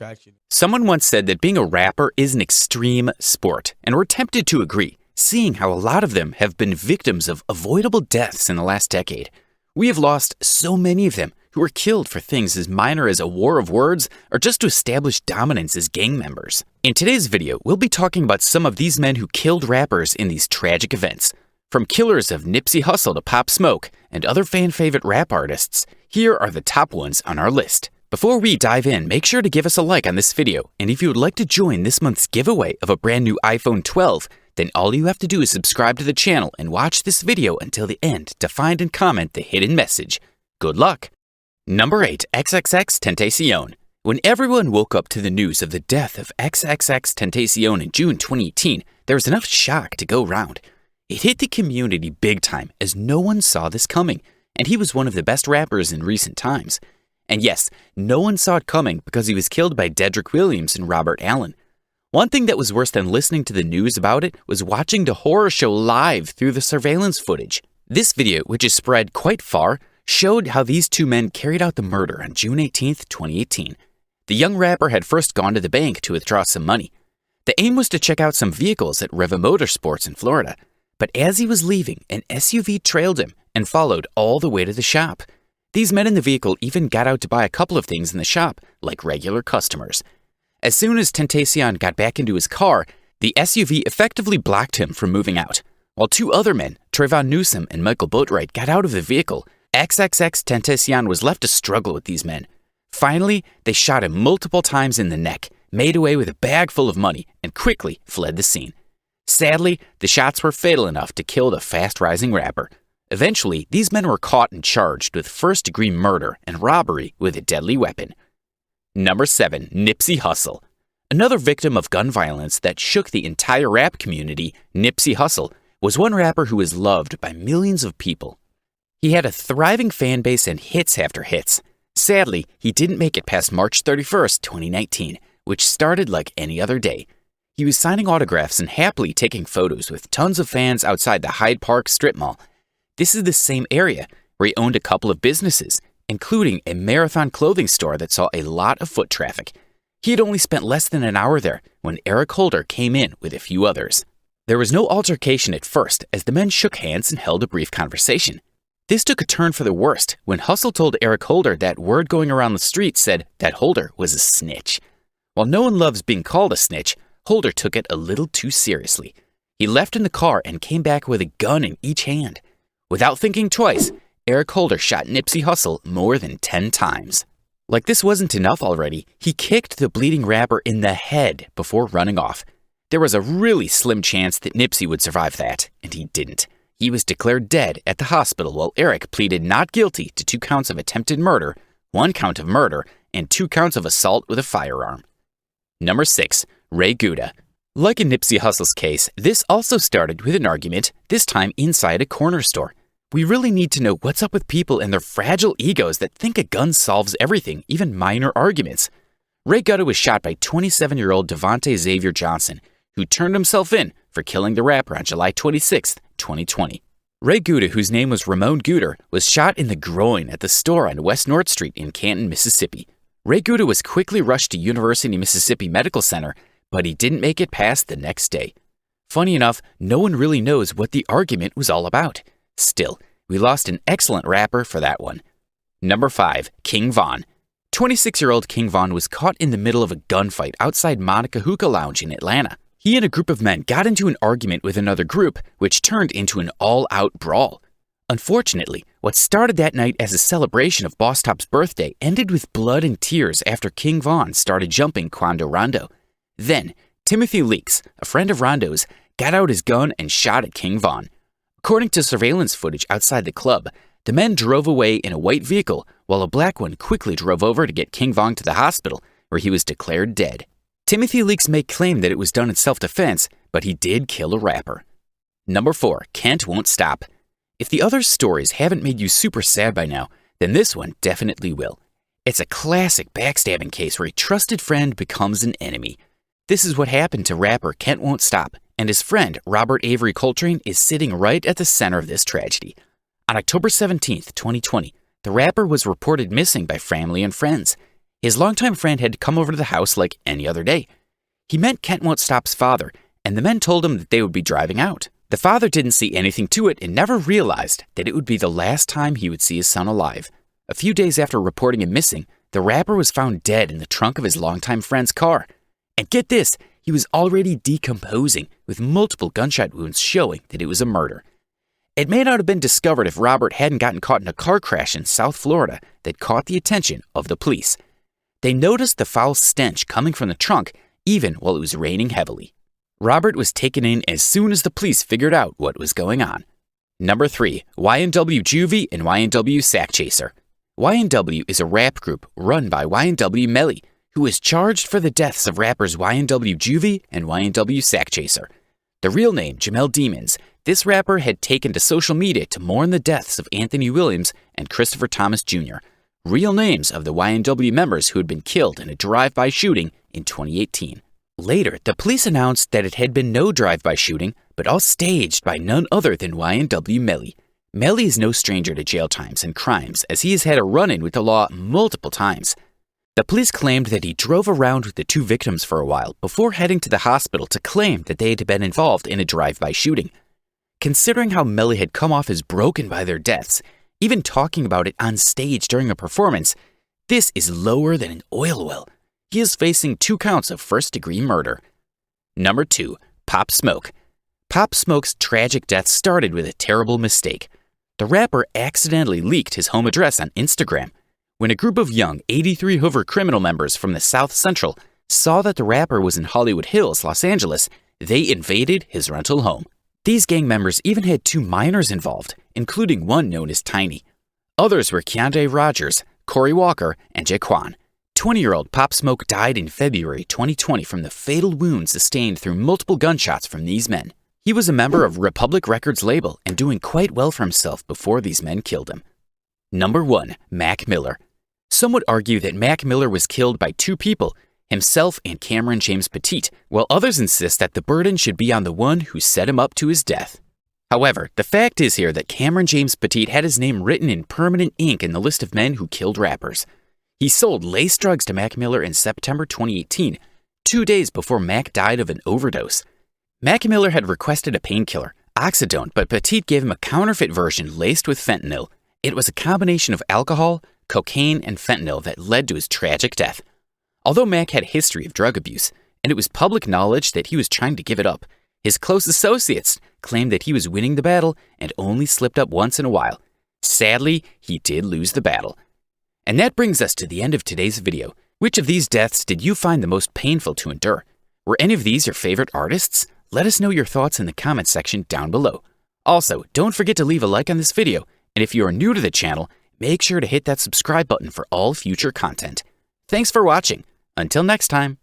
distraction. Someone once said that being a rapper is an extreme sport, and we're tempted to agree, seeing how a lot of them have been victims of avoidable deaths in the last decade. We have lost so many of them who were killed for things as minor as a war of words or just to establish dominance as gang members. In today's video, we'll be talking about some of these men who killed rappers in these tragic events. From killers of Nipsey Hussle to Pop Smoke and other fan-favorite rap artists, here are the top ones on our list. Before we dive in, make sure to give us a like on this video, and if you would like to join this month's giveaway of a brand new iPhone 12, then all you have to do is subscribe to the channel and watch this video until the end to find and comment the hidden message. Good luck! Number 8. XXXTentacion. When everyone woke up to the news of the death of XXXTentacion in June 2018, there was enough shock to go round. It hit the community big time as no one saw this coming, and he was one of the best rappers in recent times. And yes, no one saw it coming because he was killed by Dedrick Williams and Robert Allen. One thing that was worse than listening to the news about it was watching the horror show live through the surveillance footage. This video, which is spread quite far, showed how these two men carried out the murder on June 18, 2018. The young rapper had first gone to the bank to withdraw some money. The aim was to check out some vehicles at Riva Motorsports in Florida. But as he was leaving, an SUV trailed him and followed all the way to the shop. These men in the vehicle even got out to buy a couple of things in the shop, like regular customers. As soon as Tentacion got back into his car, the SUV effectively blocked him from moving out. While two other men, Trayvon Newsom and Michael Boatwright, got out of the vehicle, XXXTentacion was left to struggle with these men. Finally, they shot him multiple times in the neck, made away with a bag full of money, and quickly fled the scene. Sadly, the shots were fatal enough to kill the fast-rising rapper. Eventually, these men were caught and charged with first-degree murder and robbery with a deadly weapon. Number 7. Nipsey Hussle. Another victim of gun violence that shook the entire rap community, Nipsey Hussle, was one rapper who was loved by millions of people. He had a thriving fan base and hits after hits. Sadly, he didn't make it past March 31st, 2019, which started like any other day. He was signing autographs and happily taking photos with tons of fans outside the Hyde Park Strip Mall. This is the same area where he owned a couple of businesses, including a Marathon clothing store that saw a lot of foot traffic. He had only spent less than an hour there when Eric Holder came in with a few others. There was no altercation at first as the men shook hands and held a brief conversation. This took a turn for the worst when Hussle told Eric Holder that word going around the street said that Holder was a snitch. While no one loves being called a snitch, Holder took it a little too seriously. He left in the car and came back with a gun in each hand. Without thinking twice, Eric Holder shot Nipsey Hussle more than 10 times. Like this wasn't enough already, he kicked the bleeding rapper in the head before running off. There was a really slim chance that Nipsey would survive that, and he didn't. He was declared dead at the hospital while Eric pleaded not guilty to 2 counts of attempted murder, 1 count of murder, and 2 counts of assault with a firearm. Number 6. Ray Gouda. Like in Nipsey Hussle's case, this also started with an argument, this time inside a corner store. We really need to know what's up with people and their fragile egos that think a gun solves everything, even minor arguments. Ray Gouda was shot by 27-year-old Devontae Xavier Johnson, who turned himself in for killing the rapper on July 26, 2020. Ray Gouda, whose name was Ramon Gouda, was shot in the groin at the store on West North Street in Canton, Mississippi. Ray Gouda was quickly rushed to University of Mississippi Medical Center, but he didn't make it past the next day. Funny enough, no one really knows what the argument was all about. Still, we lost an excellent rapper for that one. Number 5. King Von. 26-year-old King Von was caught in the middle of a gunfight outside Monica Hookah Lounge in Atlanta. He and a group of men got into an argument with another group, which turned into an all-out brawl. Unfortunately, what started that night as a celebration of Boss Top's birthday ended with blood and tears after King Von started jumping Quando Rondo. Then, Timothy Leaks, a friend of Rondo's, got out his gun and shot at King Von. According to surveillance footage outside the club, the men drove away in a white vehicle while a black one quickly drove over to get King Von to the hospital, where he was declared dead. Timothy Leaks may claim that it was done in self-defense, but he did kill a rapper. Number 4. Kent Won't Stop. If the other stories haven't made you super sad by now, then this one definitely will. It's a classic backstabbing case where a trusted friend becomes an enemy. This is what happened to rapper Kent Won't Stop, and his friend Robert Avery Coltrane is sitting right at the center of this tragedy. On October 17, 2020, the rapper was reported missing by family and friends. His longtime friend had come over to the house like any other day. He met Kent Won't Stop's father, and the men told him that they would be driving out. The father didn't see anything to it and never realized that it would be the last time he would see his son alive. A few days after reporting him missing, the rapper was found dead in the trunk of his longtime friend's car. And get this, he was already decomposing, with multiple gunshot wounds showing that it was a murder. It may not have been discovered if Robert hadn't gotten caught in a car crash in South Florida that caught the attention of the police. They noticed the foul stench coming from the trunk even while it was raining heavily. Robert was taken in as soon as the police figured out what was going on. Number 3. YNW Juvie and YNW Sack Chaser. YNW is a rap group run by YNW Melly, who is charged for the deaths of rappers YNW Juvie and YNW Sack Chaser. The real name, Jamel Demons, this rapper had taken to social media to mourn the deaths of Anthony Williams and Christopher Thomas Jr., real names of the YNW members who had been killed in a drive-by shooting in 2018. Later, the police announced that it had been no drive-by shooting, but all staged by none other than YNW Melly. Melly is no stranger to jail times and crimes, as he has had a run-in with the law multiple times. The police claimed that he drove around with the two victims for a while before heading to the hospital to claim that they had been involved in a drive-by shooting. Considering how Melly had come off as broken by their deaths, even talking about it on stage during a performance, this is lower than an oil well. He is facing 2 counts of first-degree murder. Number 2. Pop Smoke. Pop Smoke's tragic death started with a terrible mistake. The rapper accidentally leaked his home address on Instagram. When a group of young 83 Hoover criminal members from the South Central saw that the rapper was in Hollywood Hills, Los Angeles, they invaded his rental home. These gang members even had 2 minors involved, including one known as Tiny. Others were Keondae Rogers, Corey Walker, and Jaquan. 20-year-old Pop Smoke died in February 2020 from the fatal wounds sustained through multiple gunshots from these men. He was a member of Republic Records label and doing quite well for himself before these men killed him. Number 1. Mac Miller. Some would argue that Mac Miller was killed by 2 people, himself and Cameron James Petite, while others insist that the burden should be on the one who set him up to his death. However, the fact is here that Cameron James Petite had his name written in permanent ink in the list of men who killed rappers. He sold lace drugs to Mac Miller in September 2018, 2 days before Mac died of an overdose. Mac Miller had requested a painkiller, Oxydone, but Petite gave him a counterfeit version laced with fentanyl. It was a combination of alcohol, cocaine, and fentanyl that led to his tragic death. Although Mac had a history of drug abuse, and it was public knowledge that he was trying to give it up, his close associates claimed that he was winning the battle and only slipped up once in a while. Sadly, he did lose the battle. And that brings us to the end of today's video. Which of these deaths did you find the most painful to endure? Were any of these your favorite artists? Let us know your thoughts in the comments section down below. Also, don't forget to leave a like on this video, and if you are new to the channel, make sure to hit that subscribe button for all future content. Thanks for watching. Until next time.